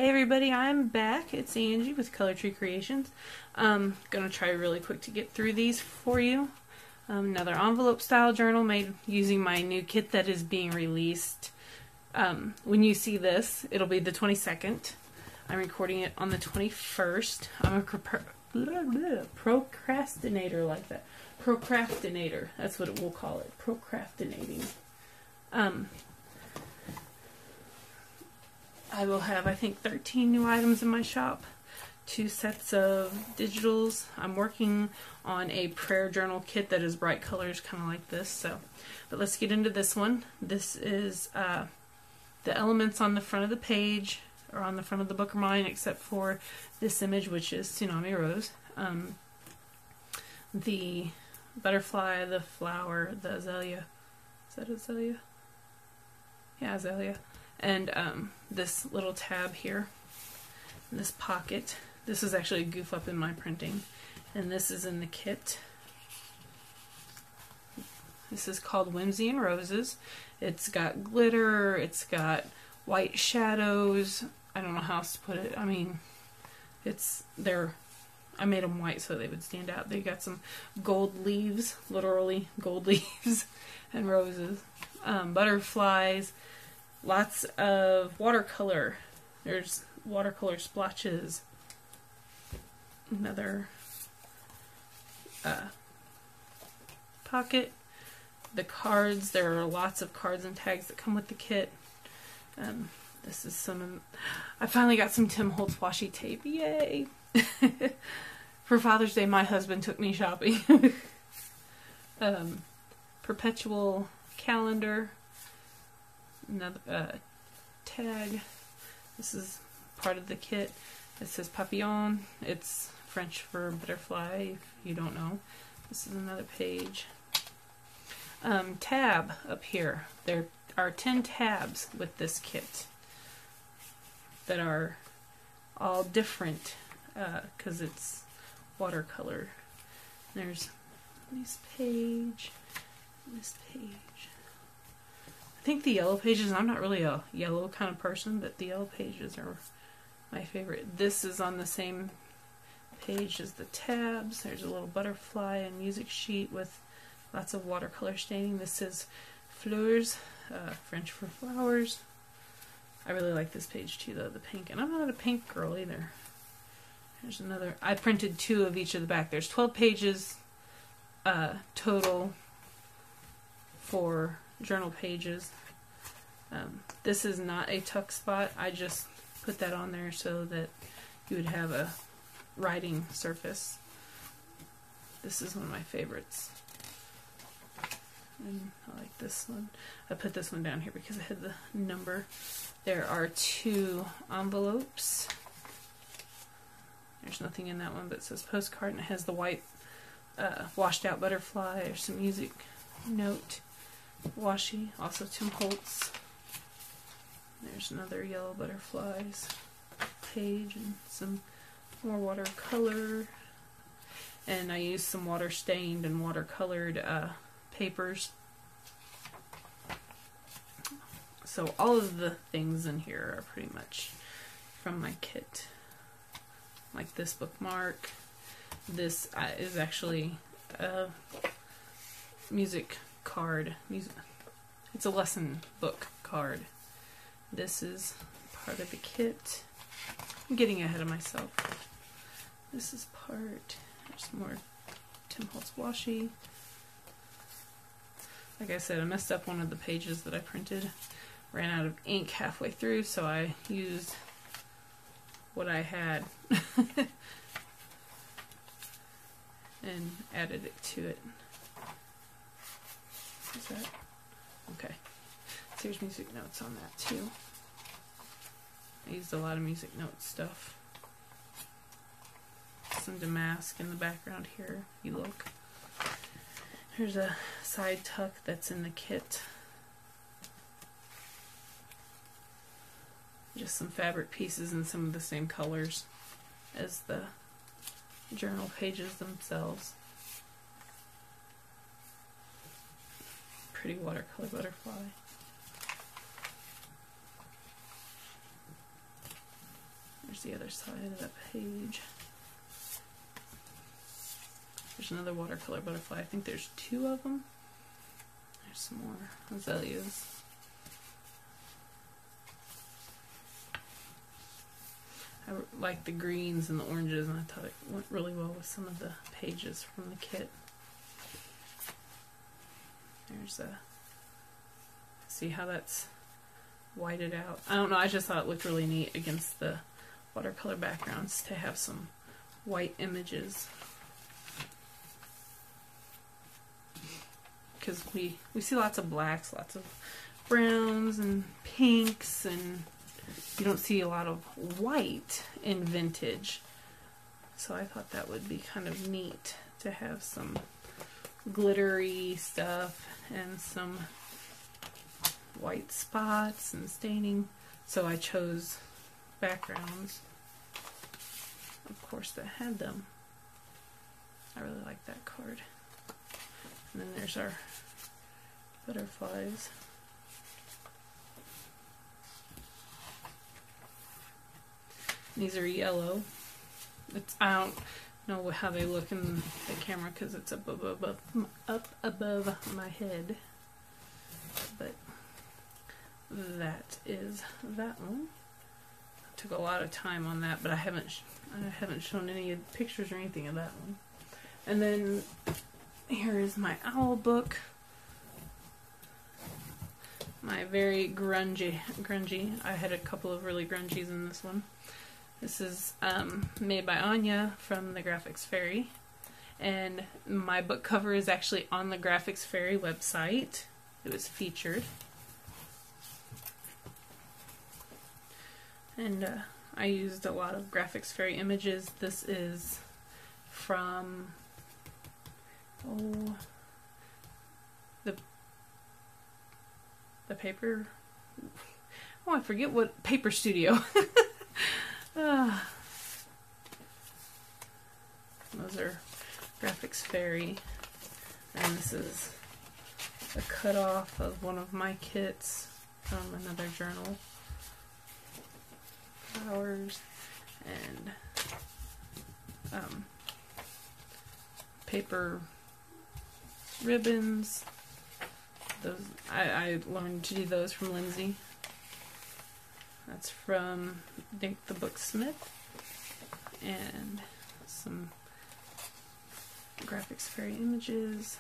Hey everybody, I'm back. It's Angie with Color Tree Creations. Gonna try really quick to get through these for you. Another envelope style journal made using my new kit that is being released. When you see this, it'll be the 22nd. I'm recording it on the 21st. I'm a procrastinator like that. Procrastinator. That's what we'll call it. Procrastinating. I will have, I think, 13 new items in my shop. 2 sets of digitals. I'm working on a prayer journal kit that is bright colors, kind of like this. But let's get into this one. This is the elements on the front of the page, or on the front of the book are mine, except for this image, which is Tsunami Rose. The butterfly, the flower, the azalea. Is that azalea? Yeah, azalea. And this little tab here, this pocket. This is actually a goof up in my printing, and this is in the kit. This is called Whimsy and Roses. It's got glitter, it's got white shadows. I don't know how else to put it. I mean, I made them white so they would stand out. They got some gold leaves, literally gold leaves, and roses, butterflies. Lots of watercolor. There's watercolor splotches. Another pocket. The cards. There are lots of cards and tags that come with the kit. This is some. I finally got some Tim Holtz washi tape. Yay! For Father's Day, my husband took me shopping. Perpetual calendar. Another tag. This is part of the kit. It says papillon. It's French for butterfly, if you don't know. This is another page. Tab up here. There are 10 tabs with this kit that are all different because it's watercolor. There's this page, this page. I think the yellow pages, I'm not really a yellow kind of person, but the yellow pages are my favorite. This is on the same page as the tabs. There's a little butterfly and music sheet with lots of watercolor staining. This is Fleurs, French for flowers. I really like this page too, though, the pink. And I'm not a pink girl either. There's another. I printed 2 of each of the back. There's 12 pages total for journal pages. This is not a tuck spot. I just put that on there so that you would have a writing surface. This is one of my favorites. And I like this one. I put this one down here because it had the number. There are 2 envelopes. There's nothing in that one, but it says postcard, and it has the white washed out butterfly. There's some music note washi, also Tim Holtz. There's another yellow butterflies page and some more watercolor. And I used some water stained and watercolored papers. So all of the things in here are pretty much from my kit. Like this bookmark. This is actually a music card. It's a lesson book card. This is part of the kit. I'm getting ahead of myself. This is part. There's more Tim Holtz washi. Like I said, I messed up one of the pages that I printed. Ran out of ink halfway through, so I used what I had and added it to it. Is that? Okay. So there's music notes on that too. I used a lot of music note stuff. Some damask in the background here, if you look. Here's a side tuck that's in the kit. Just some fabric pieces in some of the same colors as the journal pages themselves. Pretty watercolor butterfly. Here's the other side of that page. There's another watercolor butterfly. I think there's 2 of them. There's some more azaleas. I like the greens and the oranges, and I thought it went really well with some of the pages from the kit. There's a, see how that's whited out. I don't know, I just thought it looked really neat against the watercolor backgrounds to have some white images. Because we see lots of blacks, lots of browns and pinks, and you don't see a lot of white in vintage. So I thought that would be kind of neat to have some glittery stuff and some white spots and staining. So I chose backgrounds, of course, that had them. I really like that card. And then there's our butterflies. These are yellow. I don't know how they look in the camera because it's up above my head. But that is that one. I took a lot of time on that, but I haven't shown any pictures or anything of that one. And then here is my owl book. My very grungy. I had a couple of really grungies in this one. This is made by Anya from the Graphics Fairy. And my book cover is actually on the Graphics Fairy website. It was featured. And I used a lot of Graphics Fairy images. This is from the paper. Oh, I forget what Paper Studio. Those are Graphics Fairy, and this is a cut-off of one of my kits from another journal. Flowers and paper ribbons. Those I learned to do those from Lindsay. That's from Nick the Booksmith, and some Graphics Fairy images,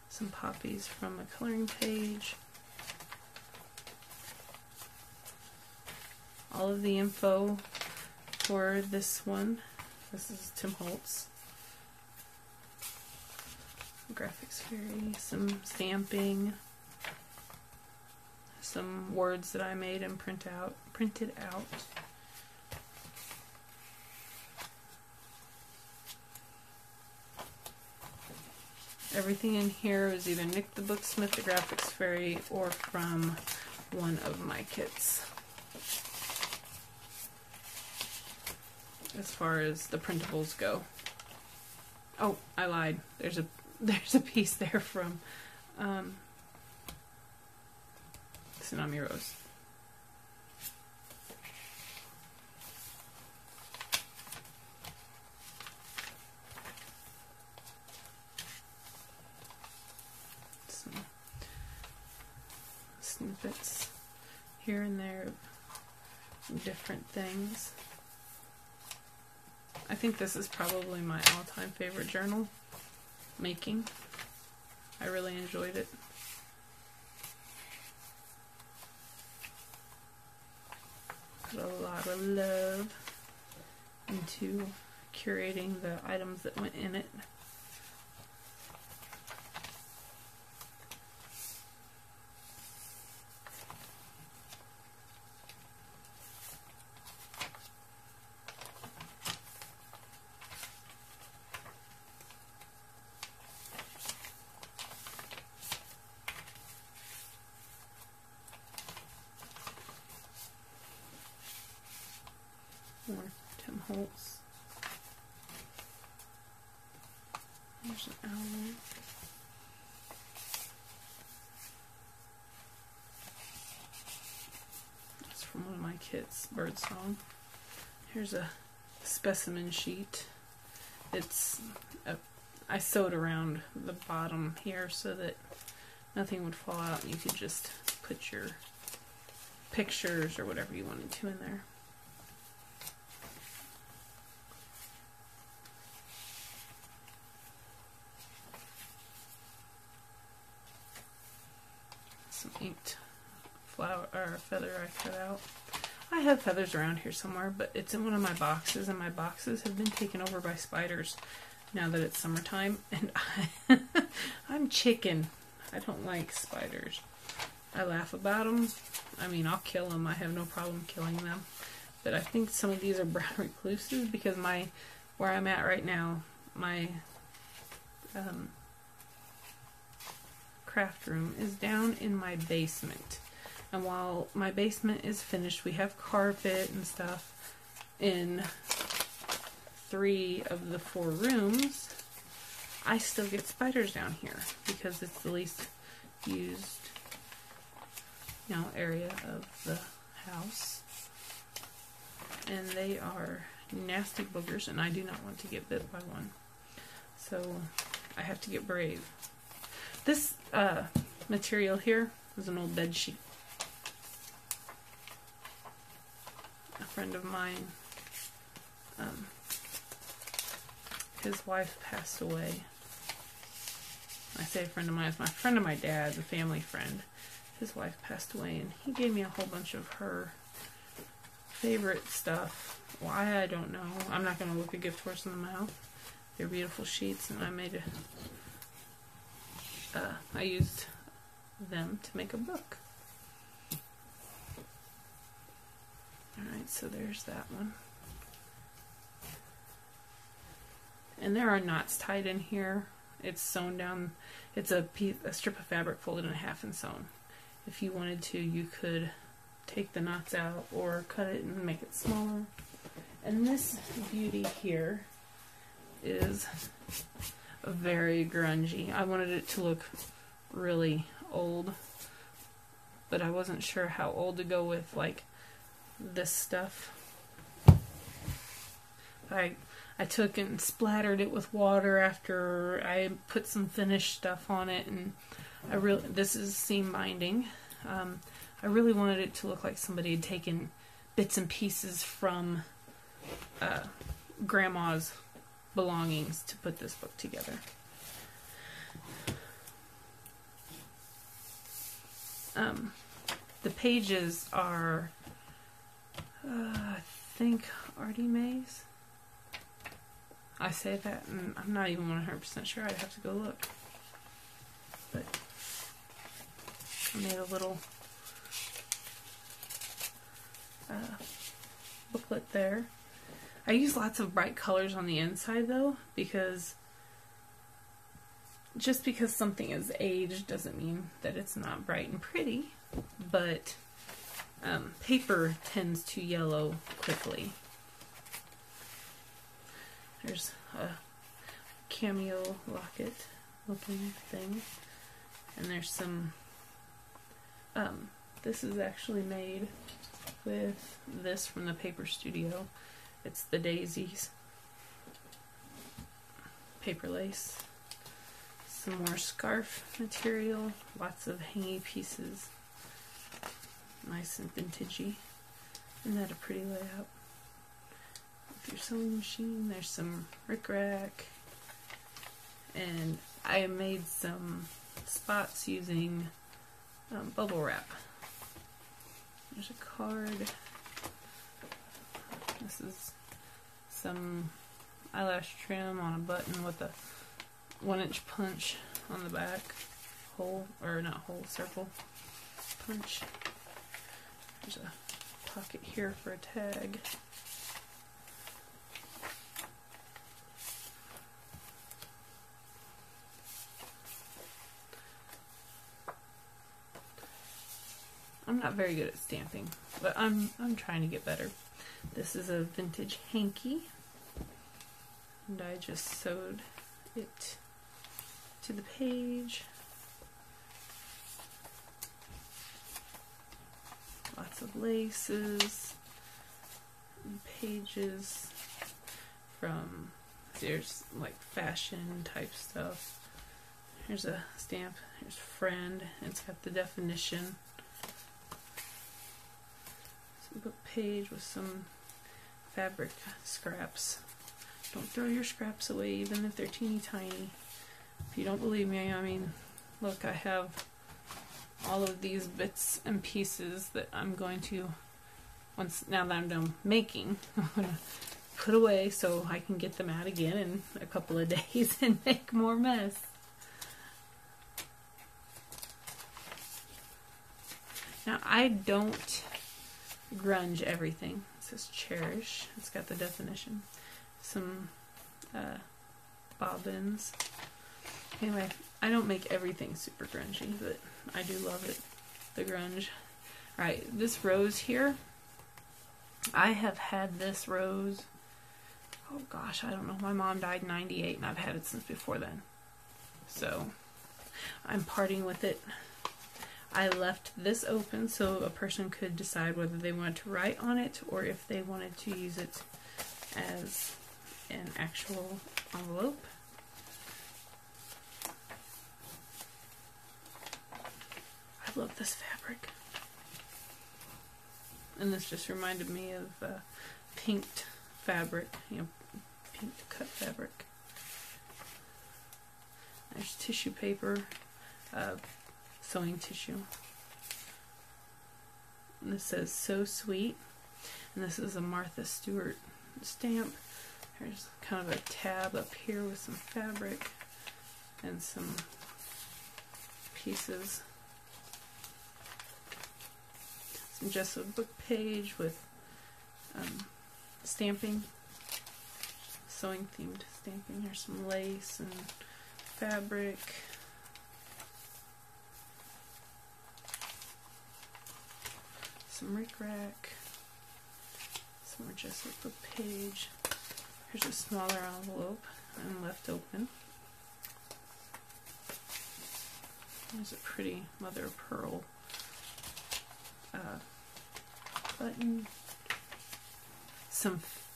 some poppies from a coloring page. All of the info for this one. This is Tim Holtz. Graphics Fairy, some stamping, some words that I made and printed out. Everything in here is either Nick the Booksmith, the Graphics Fairy, or from one of my kits. As far as the printables go. Oh, I lied. There's a piece there from Tsunami Rose. Some snippets here and there of different things. I think this is probably my all-time favorite journal making. I really enjoyed it. Put a lot of love into curating the items that went in it. More Tim Holtz. There's an owl. That's from one of my kits, Birdsong. Here's a specimen sheet. I sewed around the bottom here so that nothing would fall out, and you could just put your pictures or whatever you wanted to in there. Some inked flower or feather I cut out. I have feathers around here somewhere, but it's in one of my boxes, and my boxes have been taken over by spiders now that it's summertime, and I'm chicken. I don't like spiders. I laugh about them. I mean, I'll kill them. I have no problem killing them. But I think some of these are brown recluses because where I'm at right now, my craft room is down in my basement. And while my basement is finished, we have carpet and stuff in 3 of the 4 rooms. I still get spiders down here because it's the least used, area of the house. And they are nasty boogers, and I do not want to get bit by one. So I have to get brave. This material here is an old bed sheet. A friend of mine, his wife passed away. I say a friend of mine, it's my friend of my dad's, a family friend. His wife passed away, and he gave me a whole bunch of her favorite stuff. Why, I don't know. I'm not going to look a gift horse in the mouth. They're beautiful sheets, and I made I used them to make a book. Alright, so there's that one. And there are knots tied in here. It's sewn down. It's a strip of fabric folded in half and sewn. If you wanted to, you could take the knots out or cut it and make it smaller. And this beauty here is very grungy. I wanted it to look really old, but I wasn't sure how old to go with, like, this stuff. I took and splattered it with water after I put some finished stuff on it, and this is seam binding. I really wanted it to look like somebody had taken bits and pieces from Grandma's belongings to put this book together. The pages are, I think, Artie Mae's. I say that, and I'm not even 100% sure. I'd have to go look. But I made a little booklet there. I use lots of bright colors on the inside, though, because just because something is aged doesn't mean that it's not bright and pretty. But paper tends to yellow quickly. There's a cameo locket looking thing. And there's some, this is actually made with this from the Paper Studio. It's the Daisies. Paper lace. Some more scarf material. Lots of hangy pieces. Nice and vintagey. Isn't that a pretty layout? Your sewing machine. There's some rickrack, and I made some spots using bubble wrap. There's a card. This is some eyelash trim on a button with a 1-inch punch on the back. Hole, or not hole, circle punch. There's a pocket here for a tag. I'm not very good at stamping, but I'm trying to get better. This is a vintage hanky, and I just sewed it to the page. Lots of laces, pages from, there's like fashion type stuff. Here's a stamp, here's friend, it's got the definition. Some book page with some fabric scraps. Don't throw your scraps away even if they're teeny tiny. If you don't believe me, I mean, look, I have all of these bits and pieces that I'm going to, now that I'm done making, I'm going to put away so I can get them out again in a couple of days and make more mess. Now, I don't grunge everything. It says cherish. It's got the definition. Some bobbins. Anyway, I don't make everything super grungy, but I do love it. The grunge. Alright, this rose here. I have had this rose, oh gosh, I don't know. My mom died in '98 and I've had it since before then. So, I'm parting with it. I left this open so a person could decide whether they wanted to write on it or if they wanted to use it as an actual envelope. I love this fabric. And this just reminded me of pinked fabric, you know, pinked cut fabric. There's tissue paper. Sewing tissue. And this says So Sweet, and this is a Martha Stewart stamp. There's kind of a tab up here with some fabric and some pieces. Just a book page with stamping, sewing themed stamping. There's some lace and fabric. Some rickrack, some more just a book page. Here's a smaller envelope and left open. There's a pretty mother of pearl button.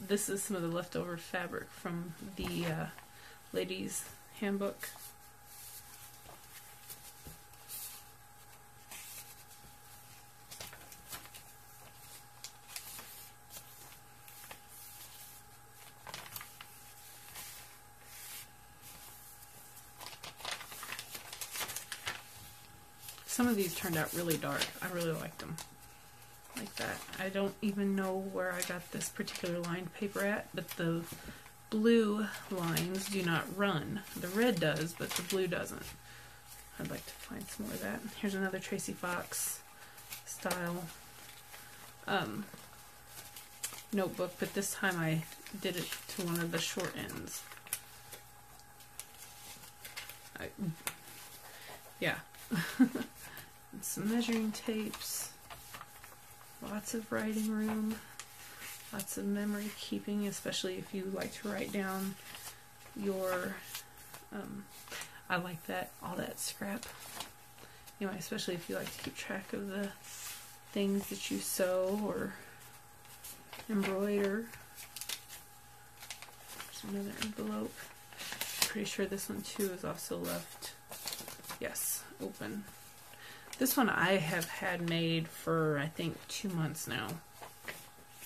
This is some of the leftover fabric from the ladies' handbook. Some of these turned out really dark. I really like them. Like that. I don't even know where I got this particular lined paper at, but the blue lines do not run. The red does, but the blue doesn't. I'd like to find some more of that. Here's another Tracy Fox style notebook, but this time I did it to one of the short ends. Yeah. Some measuring tapes, lots of writing room, lots of memory keeping, especially if you like to write down your, I like that, all that scrap. Anyway, especially if you like to keep track of the things that you sew or embroider. There's another envelope. Pretty sure this one too is also left, yes, open. This one I have had made for, I think, 2 months now.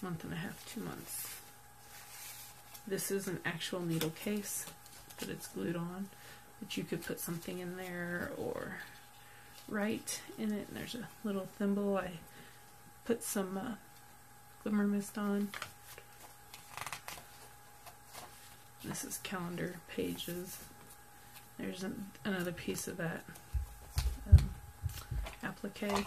Month and a half, 2 months. This is an actual needle case, but it's glued on. But you could put something in there or write in it. And there's a little thimble. I put some glimmer mist on. This is calendar pages. There's another piece of that applique.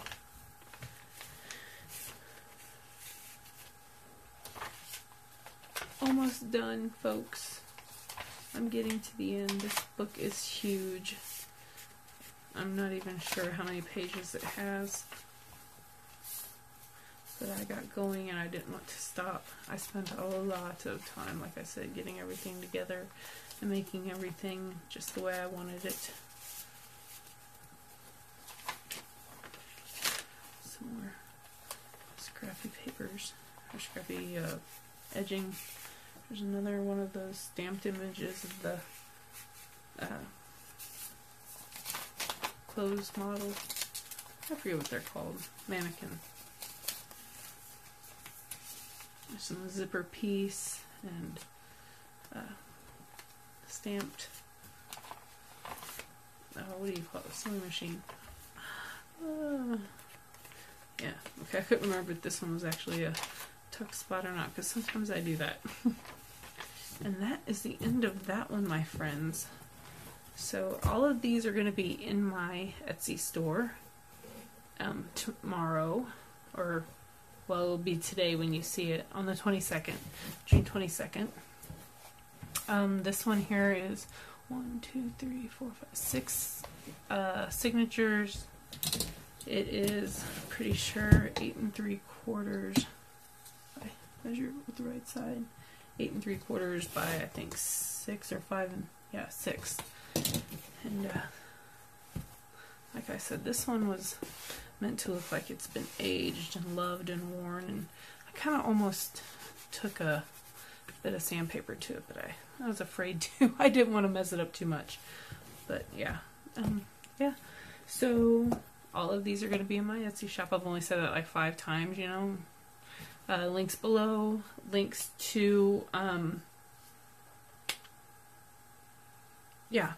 Almost done, folks. I'm getting to the end. This book is huge. I'm not even sure how many pages it has. But I got going and I didn't want to stop. I spent a lot of time, like I said, getting everything together and making everything just the way I wanted it. Some more scrappy papers, or scrappy edging. There's another one of those stamped images of the clothes model. I forget what they're called. Mannequin. There's some zipper piece and stamped. What do you call it? Sewing machine. Yeah, okay, I couldn't remember if this one was actually a tuck spot or not, because sometimes I do that. And that is the end of that one, my friends. So all of these are going to be in my Etsy store tomorrow, or well, it'll be today when you see it, on the 22nd, June 22nd. This one here is 1, 2, 3, 4, 5, 6 signatures. It is, pretty sure, 8 3/4. I measure it with the right side. 8 3/4 by, I think, 6 or 5, and yeah, 6. And like I said, this one was meant to look like it's been aged and loved and worn, and I kind of almost took a bit of sandpaper to it, but I was afraid to. I didn't want to mess it up too much. But yeah, yeah. So all of these are going to be in my Etsy shop. I've only said that like 5 times, you know. Links below, links to yeah,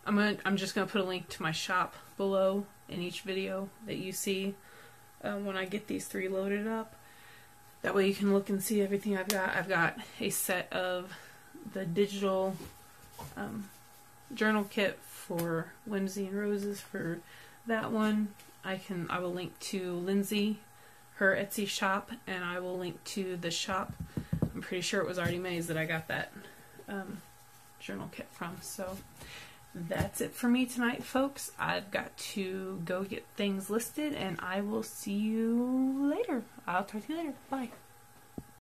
I'm just gonna put a link to my shop below in each video that you see when I get these 3 loaded up. That way you can look and see everything I've got. I've got a set of the digital journal kit for Whimsy and Roses for that one. I will link to Lindsay, her Etsy shop, and I will link to the shop. I'm pretty sure it was Artie Mae's that I got that journal kit from. So that's it for me tonight, folks. I've got to go get things listed, and I will see you later. I'll talk to you later. Bye.